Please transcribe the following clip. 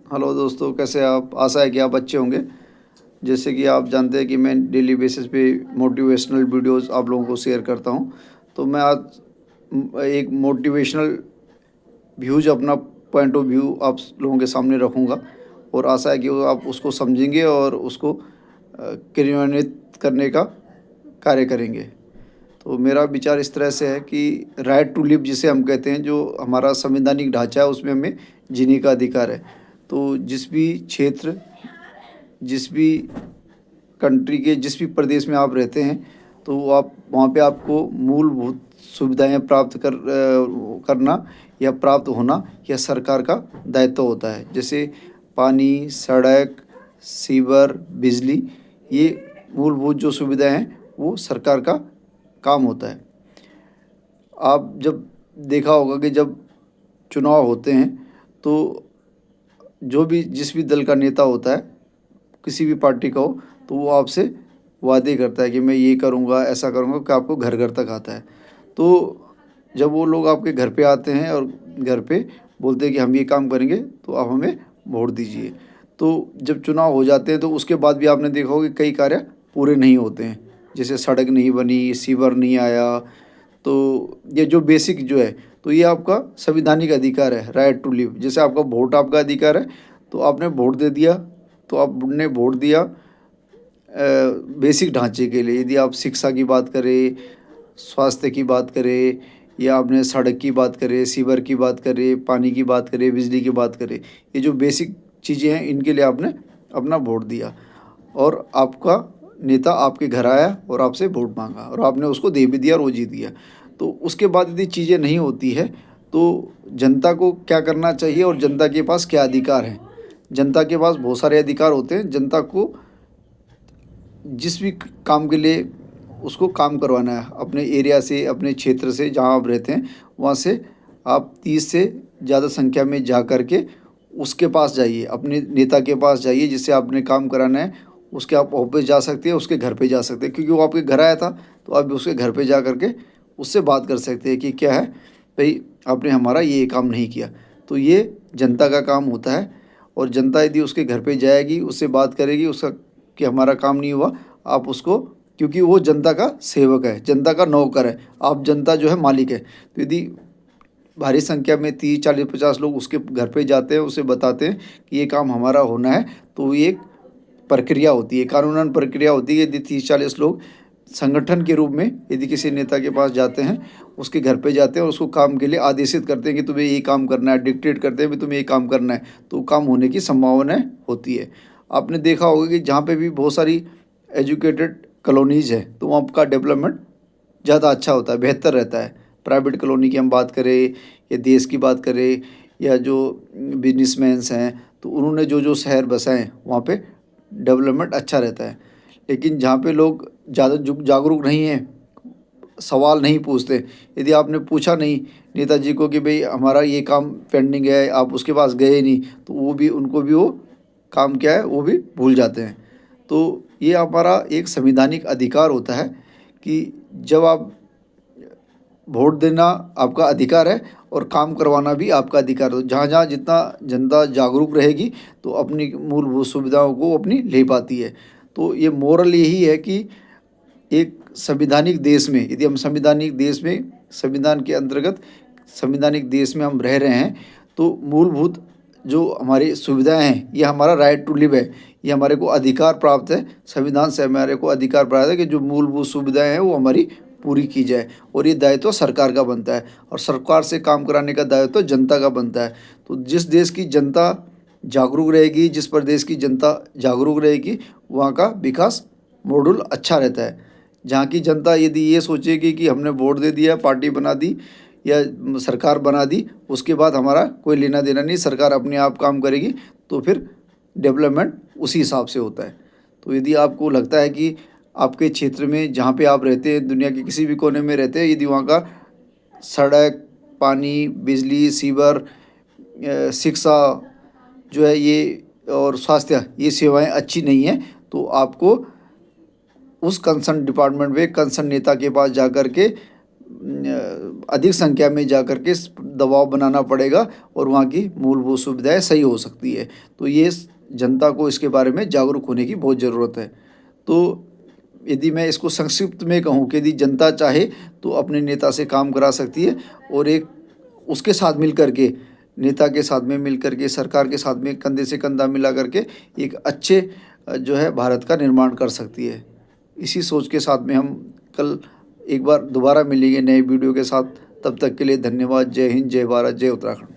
Hello दोस्तों, कैसे आप? आशा है कि आप अच्छे होंगे। जैसे कि आप जानते हैं कि मैं डेली बेसिस पे मोटिवेशनल वीडियोस आप लोगों को शेयर करता हूं। तो मैं आज एक मोटिवेशनल व्यूज अपना पॉइंट ऑफ व्यू आप लोगों के सामने रखूंगा और आशा है कि वो आप उसको समझेंगे और उसको क्रियान्वित करने का कार्य करेंगे। तो मेरा विचार इस तरह से है कि राइट टू लिव जिसे हम कहते हैं, जो हमारा संवैधानिक ढांचा है, उसमें हमें जीने का अधिकार है। तो जिस भी क्षेत्र, जिस भी कंट्री के जिस भी प्रदेश में आप रहते हैं, तो आप वहाँ पे आपको मूलभूत सुविधाएं प्राप्त करना या प्राप्त होना यह सरकार का दायित्व होता है। जैसे पानी, सड़क, सीवर, बिजली, ये मूलभूत जो सुविधाएं हैं वो सरकार का काम होता है। आप जब देखा होगा कि जब चुनाव होते हैं तो जो भी जिस भी दल का नेता होता है, किसी भी पार्टी का हो, तो वो आपसे वादे करता है कि मैं ये करूँगा, ऐसा करूँगा, कि आपको घर घर तक आता है। तो जब वो लोग आपके घर पे आते हैं और घर पे बोलते हैं कि हम ये काम करेंगे तो आप हमें वोट दीजिए, तो जब चुनाव हो जाते हैं तो उसके बाद भी आपने देखा होगा कि कई कार्य पूरे नहीं होते हैं। जैसे सड़क नहीं बनी, सीवर नहीं आया। तो ये जो बेसिक जो है, तो ये आपका संविधानिक अधिकार है, राइट टू लिव। जैसे आपका वोट आपका अधिकार है, तो आपने वोट दे दिया, तो आपने वोट दिया बेसिक ढांचे के लिए। यदि आप शिक्षा की बात करें, स्वास्थ्य की बात करें, या आपने सड़क की बात करें, सीवर की बात करें, पानी की बात करें, बिजली की बात करें, ये जो बेसिक चीज़ें हैं, इनके लिए आपने अपना वोट दिया और आपका नेता आपके घर आया और आपसे वोट मांगा और आपने उसको दे भी दिया और वो जीत गया। तो उसके बाद यदि चीज़ें नहीं होती है तो जनता को क्या करना चाहिए और जनता के पास क्या अधिकार हैं? जनता के पास बहुत सारे अधिकार होते हैं। जनता को जिस भी काम के लिए उसको काम करवाना है, अपने एरिया से, अपने क्षेत्र से, जहाँ आप रहते हैं वहाँ से आप 30 से ज़्यादा संख्या में जा कर के उसके पास जाइए, अपने नेता के पास जाइए जिससे आपने काम कराना है। उसके आप ऑफिस जा सकते हैं, उसके घर पे जा सकते हैं, क्योंकि वो आपके घर आया था, तो आप उसके घर पे जा कर के उससे बात कर सकते हैं कि क्या है भाई, आपने हमारा ये काम नहीं किया। तो ये जनता का काम होता है। और जनता यदि उसके घर पे जाएगी, उससे बात करेगी, उसका कि हमारा काम नहीं हुआ, आप उसको, क्योंकि वो जनता का सेवक है, जनता का नौकर है, आप जनता जो है मालिक है। तो यदि भारी संख्या में 30, 40, 50 लोग उसके घर पे जाते हैं, उसे बताते हैं कि ये काम हमारा होना है, तो ये एक प्रक्रिया होती है, कानूनन प्रक्रिया होती है। यदि 30, 40 लोग संगठन के रूप में यदि किसी नेता के पास जाते हैं, उसके घर पे जाते हैं और उसको काम के लिए आदेशित करते हैं कि तुम्हें ये काम करना है, डिक्टेट करते हैं भी तुम्हें ये काम करना है, तो काम होने की संभावना होती है। आपने देखा होगा कि जहाँ पे भी बहुत सारी एजुकेटेड कॉलोनीज़ है, तो वहाँ का डेवलपमेंट ज़्यादा अच्छा होता है, बेहतर रहता है। प्राइवेट कॉलोनी की हम बात करें या देश की बात करें या जो बिजनेसमैन्स हैं, तो उन्होंने जो जो शहर बसाए हैं वहाँ पे डेवलपमेंट अच्छा रहता है। लेकिन जहाँ पे लोग ज़्यादा जागरूक नहीं हैं, सवाल नहीं पूछते, यदि आपने पूछा नहीं नेताजी को कि भाई हमारा ये काम पेंडिंग है, आप उसके पास गए नहीं, तो वो भी, उनको भी वो काम क्या है वो भी भूल जाते हैं। तो ये हमारा एक संवैधानिक अधिकार होता है कि जब आप, वोट देना आपका अधिकार है और काम करवाना भी आपका अधिकार है। जहाँ जहाँ जितना जनता जागरूक रहेगी तो अपनी मूलभूत सुविधाओं को अपनी ले पाती है। तो ये मोरल यही है कि एक संविधानिक देश में, यदि हम संविधानिक देश में, संविधान के अंतर्गत संविधानिक देश में हम रह रहे हैं, तो मूलभूत जो हमारी सुविधाएं हैं, ये हमारा राइट टू लिव है, ये हमारे को अधिकार प्राप्त है। संविधान से हमारे को अधिकार प्राप्त है कि जो मूलभूत सुविधाएं हैं वो हमारी पूरी की जाए, और ये दायित्व सरकार का बनता है और सरकार से काम कराने का दायित्व जनता का बनता है। तो जिस देश की जनता जागरूक रहेगी, जिस प्रदेश की जनता जागरूक रहेगी, वहाँ का विकास मॉडल अच्छा रहता है। जहाँ की जनता यदि ये सोचेगी कि हमने वोट दे दिया, पार्टी बना दी या सरकार बना दी, उसके बाद हमारा कोई लेना देना नहीं, सरकार अपने आप काम करेगी, तो फिर डेवलपमेंट उसी हिसाब से होता है। तो यदि आपको लगता है कि आपके क्षेत्र में जहाँ पे आप रहते हैं, दुनिया के किसी भी कोने में रहते हैं, यदि वहाँ का सड़क, पानी, बिजली, सीवर, शिक्षा जो है ये, और स्वास्थ्य, ये सेवाएं अच्छी नहीं हैं, तो आपको उस कंसर्न डिपार्टमेंट में कंसर्न नेता के पास जा कर के अधिक संख्या में जा कर के दबाव बनाना पड़ेगा और वहाँ की मूलभूत सुविधाएं सही हो सकती है। तो ये जनता को इसके बारे में जागरूक होने की बहुत ज़रूरत है। तो यदि मैं इसको संक्षिप्त में कहूँ कि यदि जनता चाहे तो अपने नेता से काम करा सकती है और एक उसके साथ मिल कर के, नेता के साथ में मिल कर के, सरकार के साथ में कंधे से कंधा मिला करके एक अच्छे जो है भारत का निर्माण कर सकती है। इसी सोच के साथ में हम कल एक बार दोबारा मिलेंगे नए वीडियो के साथ। तब तक के लिए धन्यवाद। जय हिंद, जय भारत, जय उत्तराखंड।